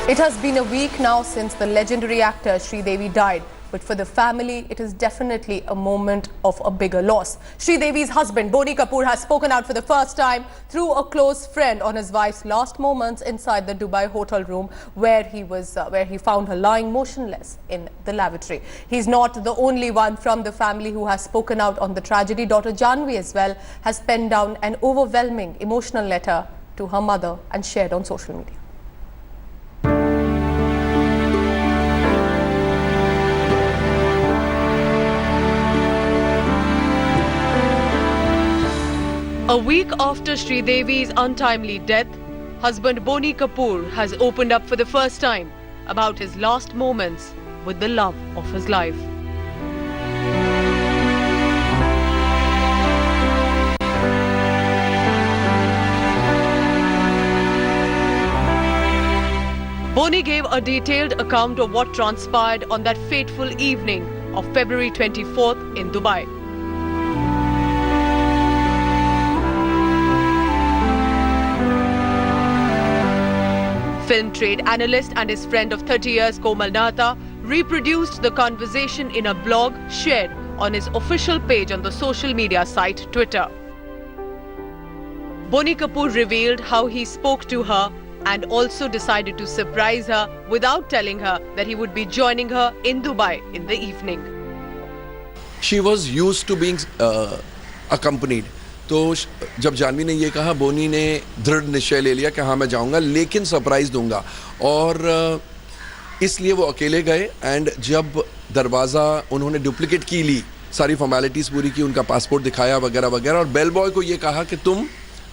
It has been a week now since the legendary actor Sridevi died. But for the family, it is definitely a moment of a bigger loss. Sridevi's husband, Boney Kapoor, has spoken out for the first time through a close friend on his wife's last moments inside the Dubai hotel room where he found her lying motionless in the lavatory. He's not the only one from the family who has spoken out on the tragedy. Daughter Jahnvi as well has penned down an overwhelming emotional letter to her mother and shared on social media. A week after Sridevi's untimely death, husband Boney Kapoor has opened up for the first time about his last moments with the love of his life. Boney gave a detailed account of what transpired on that fateful evening of February 24th in Dubai. Film trade analyst and his friend of 30 years, Komal Nahata, reproduced the conversation in a blog shared on his official page on the social media site Twitter. Boney Kapoor revealed how he spoke to her and also decided to surprise her without telling her that he would be joining her in Dubai in the evening. She was used to being accompanied. तो जब जानवी ने ये कहा, बोनी ने दृढ़ निश्चय ले लिया कि हाँ मैं जाऊंगा, लेकिन सरप्राइज दूंगा, और इसलिए वो अकेले गए. एंड जब दरवाज़ा उन्होंने डुप्लीकेट की ली, सारी फॉर्मेलिटीज़ पूरी की, उनका पासपोर्ट दिखाया वगैरह वगैरह, और बेल बॉय को ये कहा कि तुम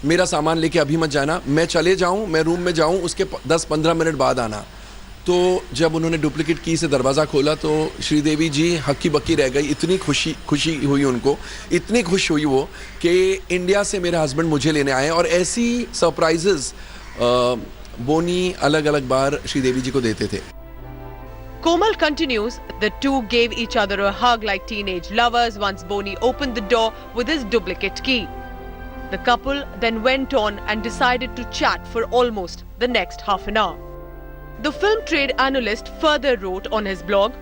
मेरा सामान लेके अभी मत जाना, मैं चले जाऊं, मैं रूम में जाऊं, उसके 10-15 मिनट बाद आना. तो जब उन्होंने डुप्लीकेट की से दरवाज़ा खोला तो श्रीदेवी जी हक्की बक्की रह गई. इतनी खुशी हुई उनको, इतनी खुश हुई वो कि इंडिया से मेरे हस्बैंड मुझे लेने आए. और ऐसी सरप्राइजेस बोनी अलग अलग बार श्रीदेवी जी को देते थे. Komal continues, the two gave each other a hug like teenage lovers once Boney opened the door with his duplicate key. The couple then went on and decided to chat for almost the next half an hour. The film trade analyst further wrote on his blog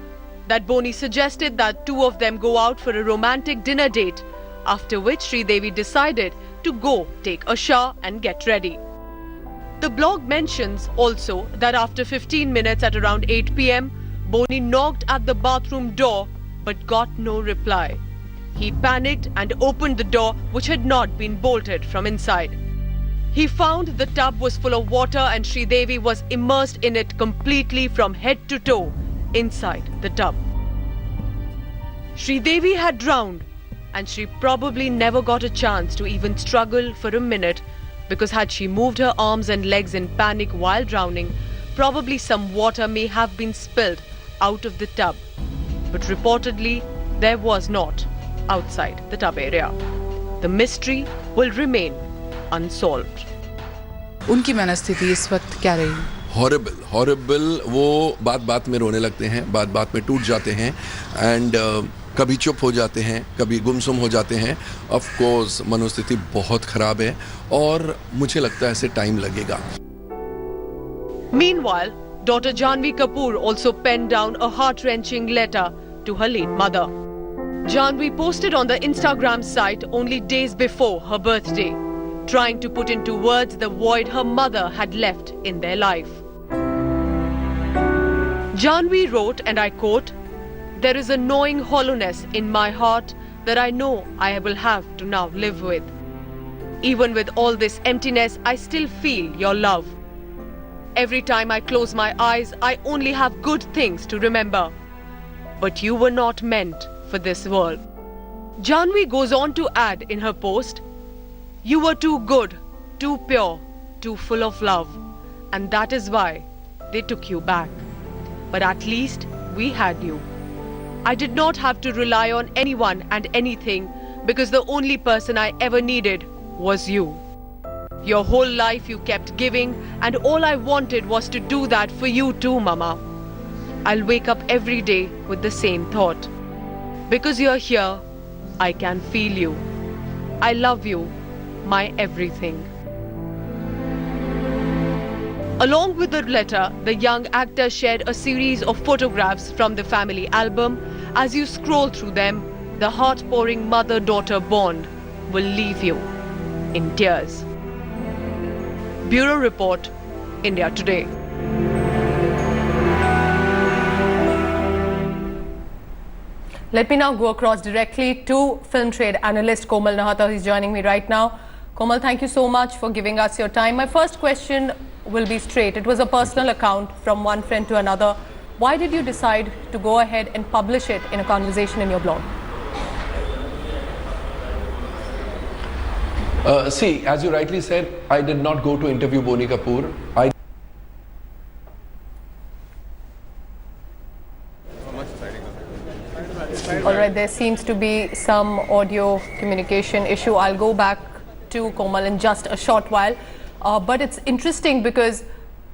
that Boney suggested that two of them go out for a romantic dinner date, after which Sridevi decided to go take a shower and get ready. The blog mentions also that after 15 minutes at around 8 p.m, Boney knocked at the bathroom door but got no reply. He panicked and opened the door, which had not been bolted from inside. He found the tub was full of water and Sridevi was immersed in it completely from head to toe inside the tub. Sridevi had drowned, and she probably never got a chance to even struggle for a minute, because had she moved her arms and legs in panic while drowning, probably some water may have been spilled out of the tub. But reportedly, there was not outside the tub area. The mystery will remain unsolved. उनकी मनस्थिति इस वक्त क्या रही? Horrible. वो बात में रोने लगते हैं, बात में टूट जाते हैं, एंड कभी चुप हो जाते हैं, कभी गुमसुम हो जाते हैं. ऑफ कोर्स मनोस्थिति बहुत खराब है और मुझे लगता है ऐसे टाइम लगेगा. Meanwhile, daughter Jahnvi Kapoor also penned down a heart-wrenching letter to her late mother. Jahnvi posted on the Instagram site only days before her birthday, trying to put into words the void her mother had left in their life. Jahnvi wrote, and I quote, "There is a gnawing hollowness in my heart that I know I will have to now live with. Even with all this emptiness, I still feel your love. Every time I close my eyes, I only have good things to remember. But you were not meant for this world." Jahnvi goes on to add in her post, "You were too good, too pure, too full of love, and that is why they took you back. But at least we had you. I did not have to rely on anyone and anything, because the only person I ever needed was you. Your whole life you kept giving, and all I wanted was to do that for you too, Mama. I'll wake up every day with the same thought. Because you're here, I can feel you. I love you, my everything." Along with the letter, the young actor shared a series of photographs from the family album. As you scroll through them, the heart-pouring mother-daughter bond will leave you in tears. Bureau Report, India Today. Let me now go across directly to film trade analyst Komal Nahata, who is joining me right now. Komal, thank you so much for giving us your time. My first question will be straight. It was a personal account from one friend to another. Why did you decide to go ahead and publish it in a conversation in your blog? See, as you rightly said, I did not go to interview Bonnie Kapoor. All right, there seems to be some audio communication issue. I'll go back to Komal in just a short while. But it's interesting because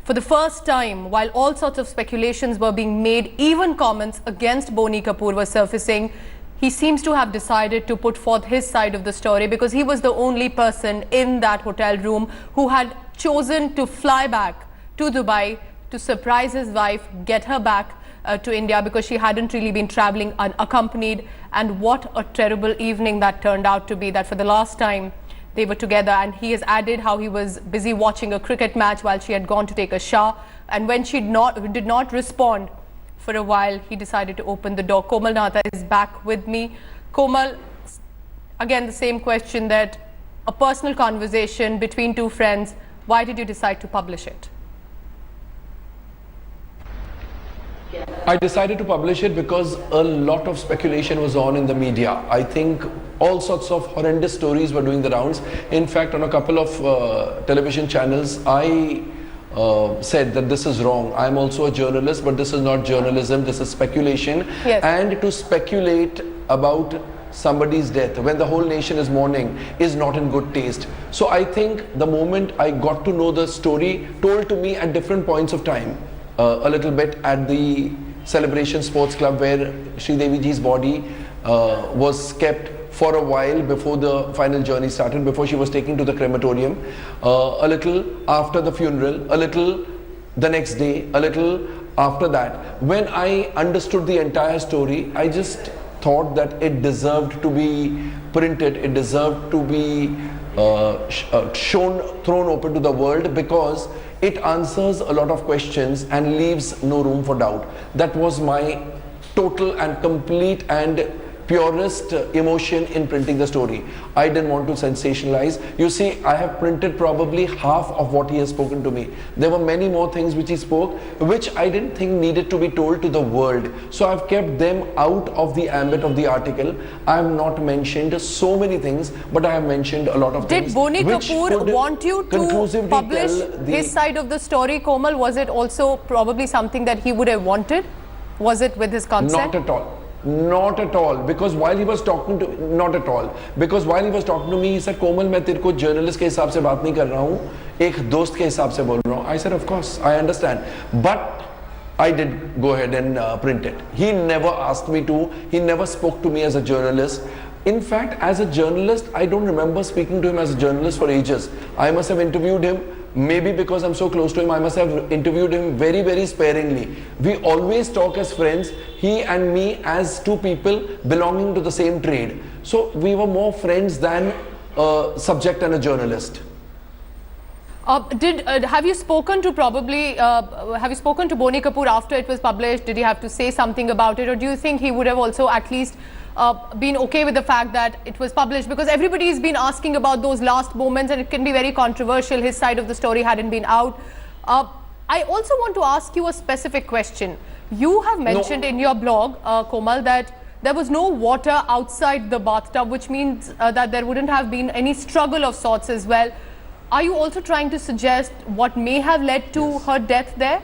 for the first time, while all sorts of speculations were being made, even comments against Bonnie Kapoor were surfacing, he seems to have decided to put forth his side of the story because he was the only person in that hotel room who had chosen to fly back to Dubai to surprise his wife, get her back to India because she hadn't really been traveling unaccompanied. And what a terrible evening that turned out to be, that for the last time they were together. And he has added how he was busy watching a cricket match while she had gone to take a shower. And when she did not respond for a while, he decided to open the door. Komal Nahata is back with me. Komal, again the same question, that a personal conversation between two friends, why did you decide to publish it? I decided to publish it because a lot of speculation was on in the media. I think all sorts of horrendous stories were doing the rounds. In fact, on a couple of television channels, I said that this is wrong. I'm also a journalist, but this is not journalism, this is speculation. Yes. And to speculate about somebody's death when the whole nation is mourning is not in good taste. So I think the moment I got to know the story told to me at different points of time, a little bit at the Celebration Sports Club where Sridevi ji's body was kept for a while before the final journey started, before she was taken to the crematorium, a little after the funeral, a little the next day, a little after that. When I understood the entire story, I just thought that it deserved to be printed, it deserved to be thrown open to the world, because it answers a lot of questions and leaves no room for doubt. That was my total and complete and purest emotion in printing the story. I didn't want to sensationalize. You see, I have printed probably half of what he has spoken to me. There were many more things which he spoke, which I didn't think needed to be told to the world. So I've kept them out of the ambit of the article. I have not mentioned so many things, but I have mentioned a lot of things. Did Bonnie Kapoor want you to publish his side of the story, Komal? Was it also probably something that he would have wanted? Was it with his consent? Not at all. Not at all, because while he was talking to me, he said, Komal, मैं तेरे को journalist के हिसाब से बात नहीं कर रहा हूँ, एक दोस्त के हिसाब से बोल रहा हूँ. I said, of course, I understand, but I did go ahead and print it. He never asked me to. He never spoke to me as a journalist. In fact, as a journalist, I don't remember speaking to him as a journalist for ages. I must have interviewed him. Maybe because I'm so close to him, I must have interviewed him very, very sparingly. We always talk as friends, he and me, as two people belonging to the same trade. So we were more friends than a subject and a journalist. Have you spoken to Bonnie Kapoor after it was published? Did he have to say something about it, or do you think he would have also at least been okay with the fact that it was published? Because everybody has been asking about those last moments and it can be very controversial. His side of the story hadn't been out. I also want to ask you a specific question. You have mentioned in your blog, Komal, that there was no water outside the bathtub, which means that there wouldn't have been any struggle of sorts as well. Are you also trying to suggest what may have led to her death there?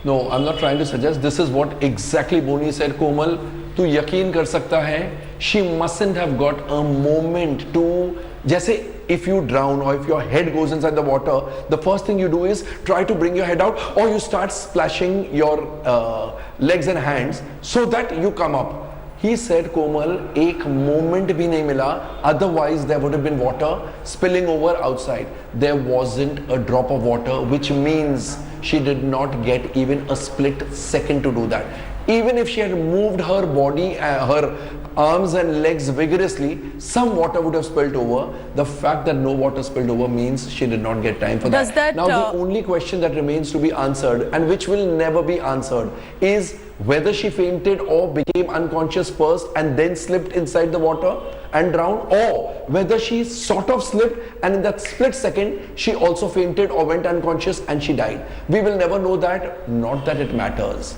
No, I'm not trying to suggest. This is what exactly Bonnie said. Komal, tu yakin kar sakta hai, she mustn't have got a moment to, jaise if you drown or if your head goes inside the water, the first thing you do is try to bring your head out, or you start splashing your legs and hands so that you come up. He said, Komal, एक moment भी नहीं मिला, otherwise there would have been water spilling over outside. There wasn't a drop of water, which means she did not get even a split second to do that. Even if she had moved her body, her arms and legs vigorously, some water would have spilled over. The fact that no water spilled over means she did not get time for that. Now the only question that remains to be answered, and which will never be answered, is whether she fainted or became unconscious first and then slipped inside the water and drowned, or whether she sort of slipped and in that split second she also fainted or went unconscious and she died. We will never know that. Not that it matters.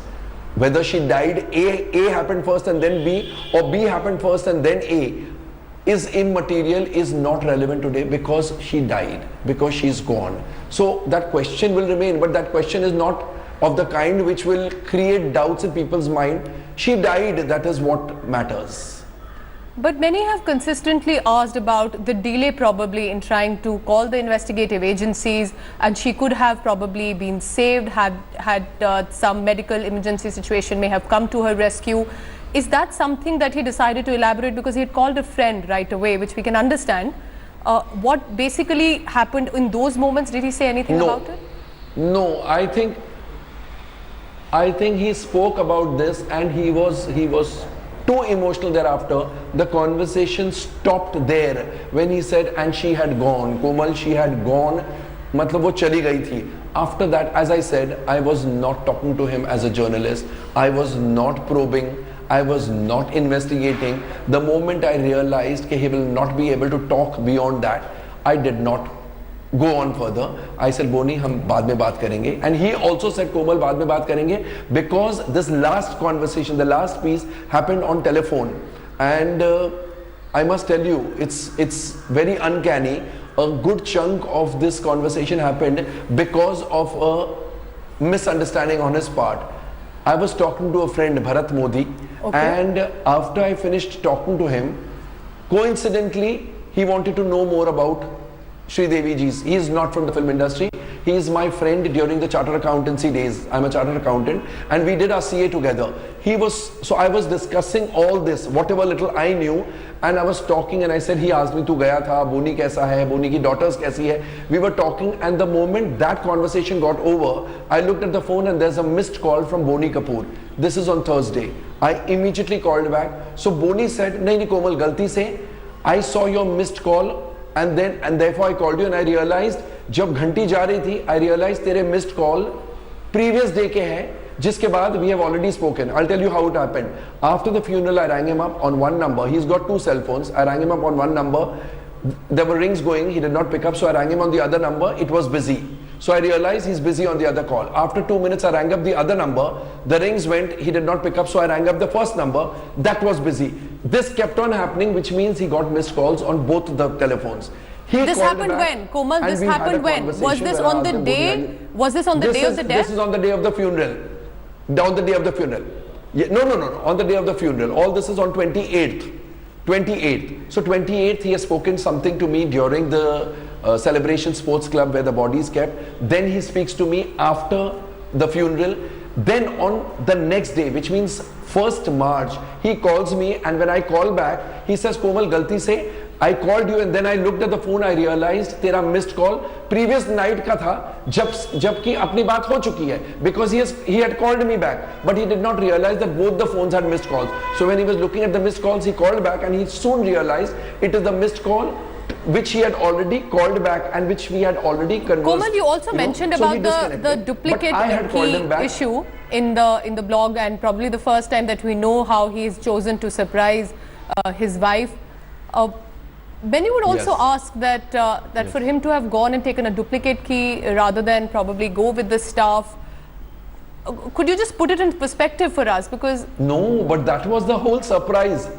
Whether she died, A happened first and then B, or B happened first and then A, is immaterial, is not relevant today, because she died, because she's gone. So that question will remain, but that question is not of the kind which will create doubts in people's mind. She died, that is what matters. But many have consistently asked about the delay probably in trying to call the investigative agencies, and she could have probably been saved had some medical emergency situation may have come to her rescue. Is that something that he decided to elaborate, because he had called a friend right away, which we can understand? What basically happened in those moments? Did he say anything about it? No, I think he spoke about this and he was too emotional thereafter. The conversation stopped there when he said, and she had gone. Komal, she had gone. मतलब वो चली गई थी. After that, as I said, I was not talking to him as a journalist. I was not probing. I was not investigating. The moment I realized that he will not be able to talk beyond that, I did not go on further. I said, Boni, हम बाद में बात करेंगे. And he also said, Komal, बाद में बात करेंगे, because this last conversation, the last piece happened on telephone. And I must tell you, it's very uncanny. A good chunk of this conversation happened because of a misunderstanding on his part. I was talking to a friend, Bharat Modi, and after I finished talking to him, coincidentally, he wanted to know more about Sridevi ji's. He is not from the film industry. He is my friend during the chartered accountancy days. I'm a chartered accountant, and we did our CA together. So I was discussing all this, whatever little I knew, and I was talking, and I said, he asked me, tu gaya tha, Boni kaisa hai, Boni ki daughters kaisi hai. We were talking, and the moment that conversation got over, I looked at the phone and there's a missed call from Boni Kapoor. This is on Thursday. I immediately called back. So Boni said, nahi Komal, galti se, I saw your missed call, and therefore I called you, and I realized जब घंटी जा रही थी, I realized तेरे missed call previous day के हैं, जिसके बाद we have already spoken. I'll tell you how it happened. After the funeral, I rang him up on one number. He's got two cell phones. I rang him up on one number. There were rings going. He did not pick up, so I rang him on the other number. It was busy. So I realized he's busy on the other call. After 2 minutes, I rang up the other number. The rings went. He did not pick up, so I rang up the first number. That was busy. This kept on happening, which means he got missed calls on both the telephones. This happened when? Komal, this happened when? Was this on the day? Was this on the day of the death? This is on the day of the funeral. On the day of the funeral. Yeah, no. On the day of the funeral. All this is on 28th. 28th. So 28th, he has spoken something to me during the Celebration Sports Club where the body is kept. Then he speaks to me after the funeral. Then on the next day, which means 1st March, he calls me, and when I call back, he says, Komal, galti se, I called you, and then I looked at the phone, I realized तेरा missed call previous night का था, जबकि अपनी बात हो चुकी है, because he had called me back, but he did not realize that both the phones had missed calls. So when he was looking at the missed calls, he called back, and he soon realized it is the missed call which he had already called back and which we had already conversed. Komal, you also mentioned about the duplicate key issue in the blog, and probably the first time that we know how he is chosen to surprise his wife. Benny would also ask that for him to have gone and taken a duplicate key rather than probably go with the staff. Could you just put it in perspective for us? Because no, but that was the whole surprise.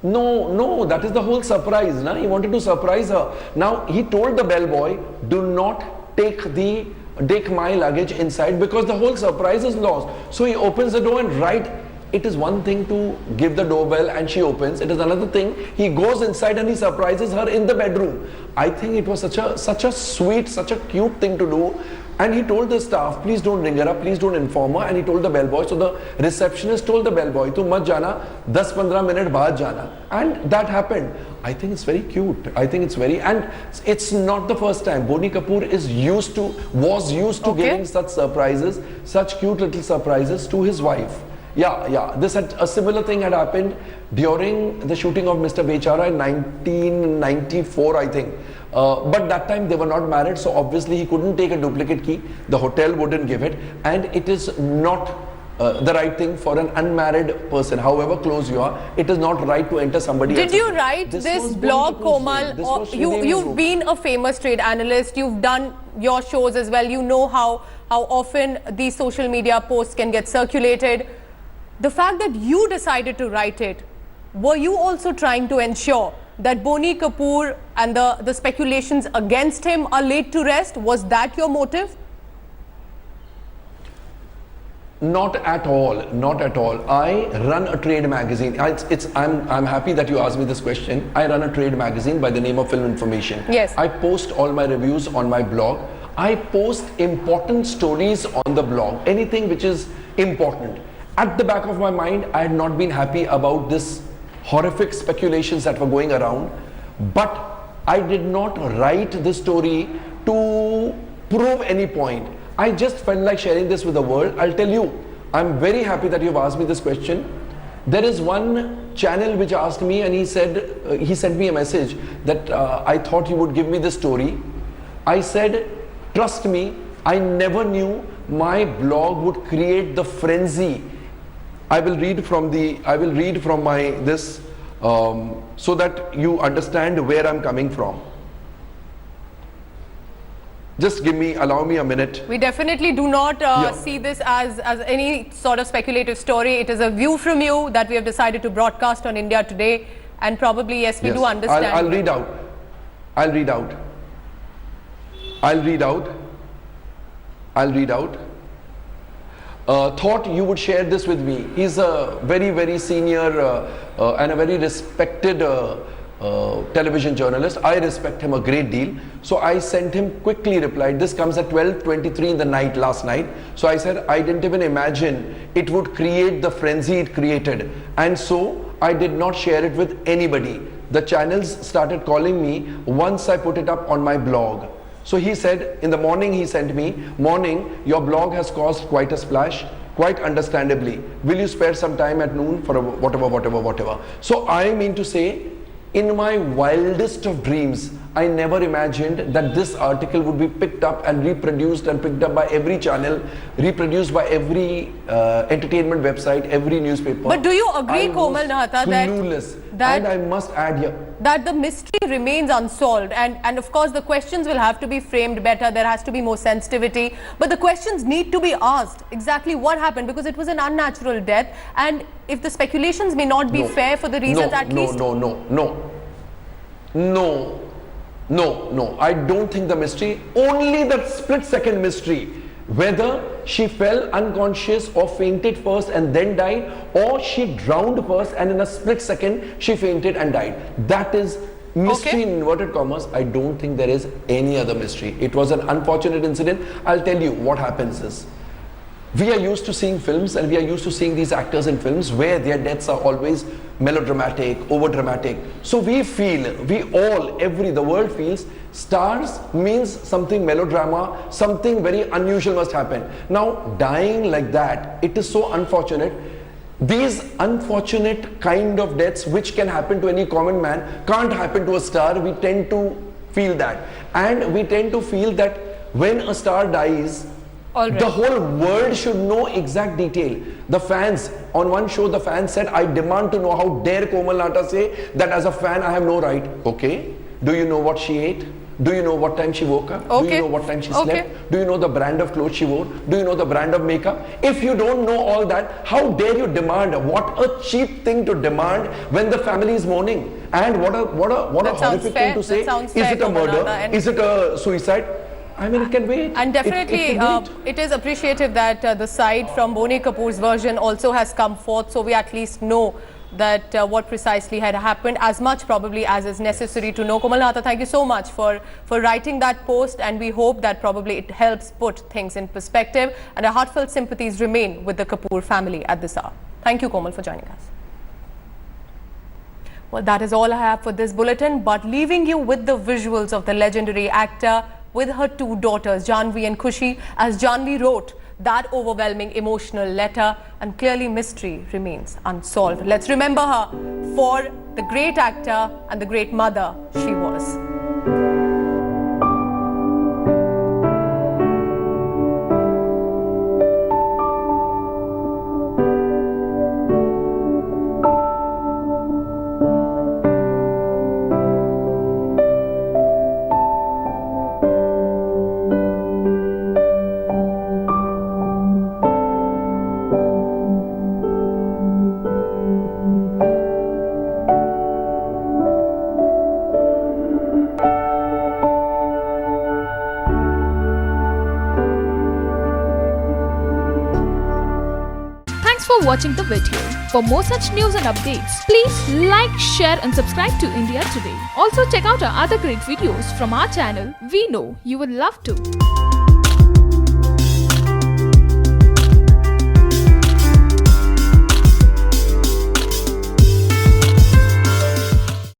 No, that is the whole surprise. Nah? He wanted to surprise her. Now he told the bellboy, do not take my luggage inside, because the whole surprise is lost. So he opens the door, and right it is one thing to give the doorbell and she opens. It is another thing he goes inside and he surprises her in the bedroom. I think it was such a sweet, such a cute thing to do. And he told the staff, please don't ring her up, please don't inform her. And he told the bellboy. So the receptionist told the bellboy, tu mat jana, 10-15 minute baad jana. And that happened. I think it's very cute. I think it's very, and it's not the first time. Boney Kapoor was used to giving such surprises, such cute little surprises to his wife. Yeah. A similar thing had happened during the shooting of Mr. Bechara in 1994, I think. But that time they were not married, so obviously he couldn't take a duplicate key. The hotel wouldn't give it, and it is not the right thing for an unmarried person, however close you are. It is not right to enter somebody else's. Did you write this blog, Komal? You've been a famous trade analyst. You've done your shows as well. You know how often these social media posts can get circulated. The fact that you decided to write it, were you also trying to ensure that Boney Kapoor and the speculations against him are laid to rest? Was that your motive? Not at all. Not at all. I run a trade magazine. I'm happy that you asked me this question. I run a trade magazine by the name of Film Information. Yes. I post all my reviews on my blog. I post important stories on the blog. Anything which is important. At the back of my mind, I had not been happy about this horrific speculations that were going around, but I did not write this story to prove any point. I just felt like sharing this with the world. I'll tell you, I'm very happy that you've asked me this question. There is one channel which asked me, and he said, he sent me a message that I thought you would give me this story. I said, trust me, I never knew my blog would create the frenzy. I will read from my this so that you understand where I'm coming from. Just allow me a minute. We definitely do not see this as any sort of speculative story. It is a view from you that we have decided to broadcast on India Today, and probably, yes, we do understand. I'll read out. Thought you would share this with me. He's a very, very senior and a very respected television journalist. I respect him a great deal. So I sent him, quickly replied. This comes at 12:23 in the night last night. So I said, I didn't even imagine it would create the frenzy it created. And so I did not share it with anybody. The channels started calling me once I put it up on my blog. So he said, in the morning he sent me, morning, your blog has caused quite a splash, quite understandably. Will you spare some time at noon for a whatever. So I mean to say, in my wildest of dreams, I never imagined that this article would be picked up and reproduced and picked up by every channel, reproduced by every entertainment website, every newspaper. But do you agree, Komal Nahata, that and I must add here, that the mystery remains unsolved, and of course the questions will have to be framed better, there has to be more sensitivity, but the questions need to be asked exactly what happened, because it was an unnatural death, and if the speculations may not be fair for the reasons No, I don't think the mystery, only the split-second mystery, whether she fell unconscious or fainted first and then died, or she drowned first and in a split second she fainted and died. That is mystery in inverted commas. I don't think there is any other mystery. It was an unfortunate incident. I'll tell you what happens is, we are used to seeing films, and we are used to seeing these actors in films where their deaths are always melodramatic, over dramatic. So we feel, the world feels stars means something melodrama, something very unusual must happen. Now dying like that, it is so unfortunate. These unfortunate kind of deaths which can happen to any common man can't happen to a star. We tend to feel that, and we tend to feel that when a star dies, the whole world should know exact detail. The fans, on one show the fans said, I demand to know, how dare Komal Nahata say that as a fan I have no right. Okay, do you know what she ate? Do you know what time she woke up? Do you know what time she slept? Do you know the brand of clothes she wore? Do you know the brand of makeup? If you don't know all that, how dare you demand? What a cheap thing to demand when the family is mourning. And what a horrific thing to say. Is it a murder? Is it a suicide? I mean, it can wait. And definitely, it can wait. it is appreciative that the side from Boney Kapoor's version also has come forth, so we at least know that what precisely had happened, as much probably as is necessary to know. Komal Nahata, thank you so much for writing that post, and we hope that probably it helps put things in perspective, and our heartfelt sympathies remain with the Kapoor family at this hour. Thank you, Komal, for joining us. Well, that is all I have for this bulletin, but leaving you with the visuals of the legendary actor with her two daughters, Jahnvi and Khushi, as Jahnvi wrote that overwhelming emotional letter, and clearly mystery remains unsolved. Let's remember her for the great actor and the great mother she was. Thanks for watching the video. For more such news and updates, please like, share and subscribe to India Today. Also check out our other great videos from our channel. We know you will love to.